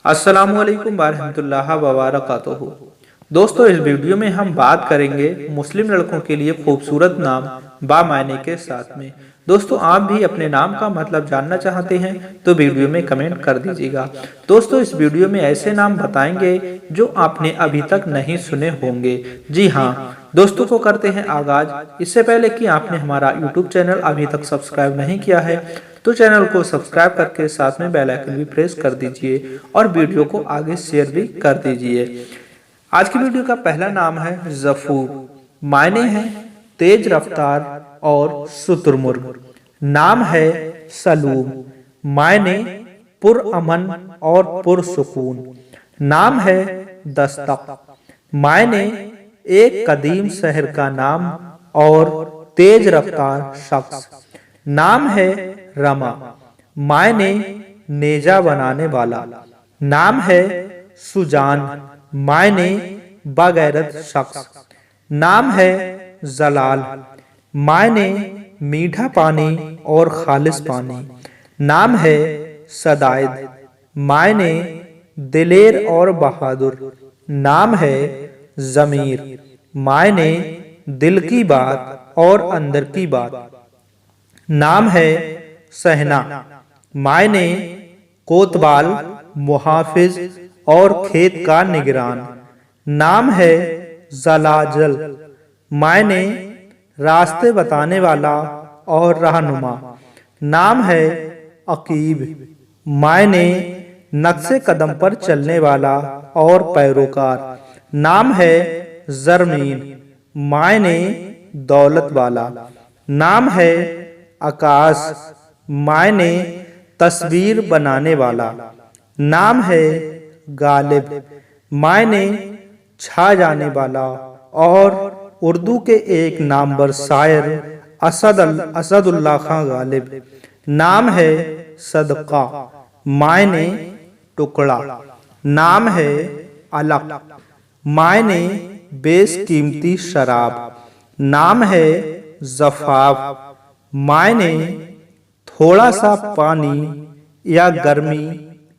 अस्सलामु अलैकुम वरहमतुल्लाहि वबरकातुहू। दोस्तों, इस वीडियो में हम बात करेंगे मुस्लिम लड़कों के लिए खूबसूरत नाम बा मायने के साथ में। दोस्तों, आप भी अपने नाम का मतलब जानना चाहते हैं तो वीडियो में कमेंट कर दीजिएगा। दोस्तों, इस वीडियो में ऐसे नाम बताएंगे जो आपने अभी तक नहीं सुने होंगे। जी हाँ दोस्तों, तो करते हैं आगाज। इससे पहले कि आपने हमारा यूट्यूब चैनल अभी तक सब्सक्राइब नहीं किया है तो चैनल को सब्सक्राइब करके साथ में बेल आइकन भी प्रेस कर दीजिए और वीडियो को आगे शेयर भी कर दीजिए। आज की वीडियो का पहला नाम है ज़फ़ूर। मायने हैं तेज रफ्तार और शुतुरमुर्ग। नाम है सलूम। मायने पुरअमन और पुरसुकून। नाम है दस्तक। मायने एक कदीम शहर का नाम और तेज रफ्तार शख्स। नाम है रमा। मायने नेजा बनाने वाला। नाम है सुजान। मायने बागैरत शख्स। नाम है जलाल। मायने मीठा पानी और खालिस पानी। नाम है सदाइद। मायने दिलेर और बहादुर। नाम है जमीर। मायने दिल की बात और अंदर की बात। नाम है सहना। मायने कोतवाल, मुहाफिज और खेत का निगरान। नाम है जलाजल। मायने रास्ते बताने वाला और रहनुमा। नाम है अकीब। मायने नक्शे कदम पर चलने वाला और पैरोकार। नाम है जरमीन। मायने दौलत वाला। नाम है आकाश। मायने तस्वीर बनाने वाला। नाम है गालिब। मायने छा जाने वाला और उर्दू के एक नामवर शायर असदुल्लाह खां गालिब। नाम है सदका। मायने टुकड़ा। नाम है अलक। मायने बेशकीमती शराब। नाम है ज़फ़ाफ। मायने थोड़ा सा पानी या गर्मी,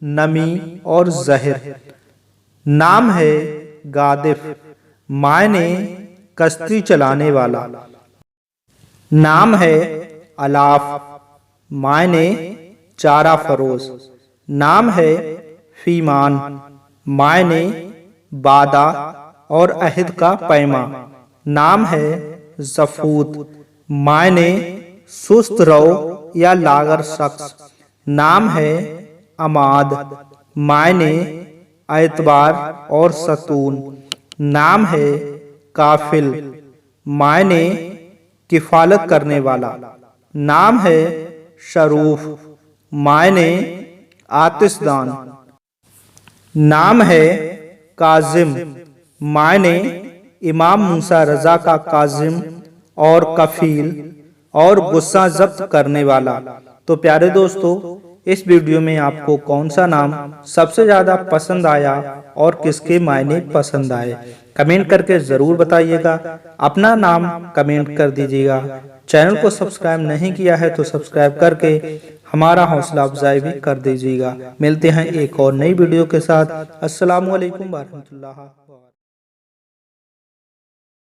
नमी और जहर। नाम है गादिफ। मायने कश्ती चलाने वाला। नाम है अलाफ। मायने चारा फरोश। नाम है फीमान। मायने वादा और अहद का पैमा। नाम है ज़फ़ूत। मायने सुस्त रो या लागर शख्स। नाम है अमाद। मायने एतबार और सतून। नाम है काफिल। मायने किफालत करने वाला। नाम है शरूफ। मायने आतिशदान। नाम है काजिम। मायने इमाम मूसा रजा का काजिम और कफील और गुस्सा जब्त करने वाला। तो प्यारे दोस्तों, इस वीडियो में आपको कौन सा नाम सबसे ज्यादा पसंद आया और किसके मायने पसंद आए, कमेंट करके जरूर बताइएगा। अपना नाम कमेंट कर दीजिएगा। चैनल को सब्सक्राइब नहीं किया है तो सब्सक्राइब करके हमारा हौसला अफजाई भी कर दीजिएगा। मिलते हैं एक और नई वीडियो के साथ। अस्सलामु अलैकुम वरहमतुल्लाह।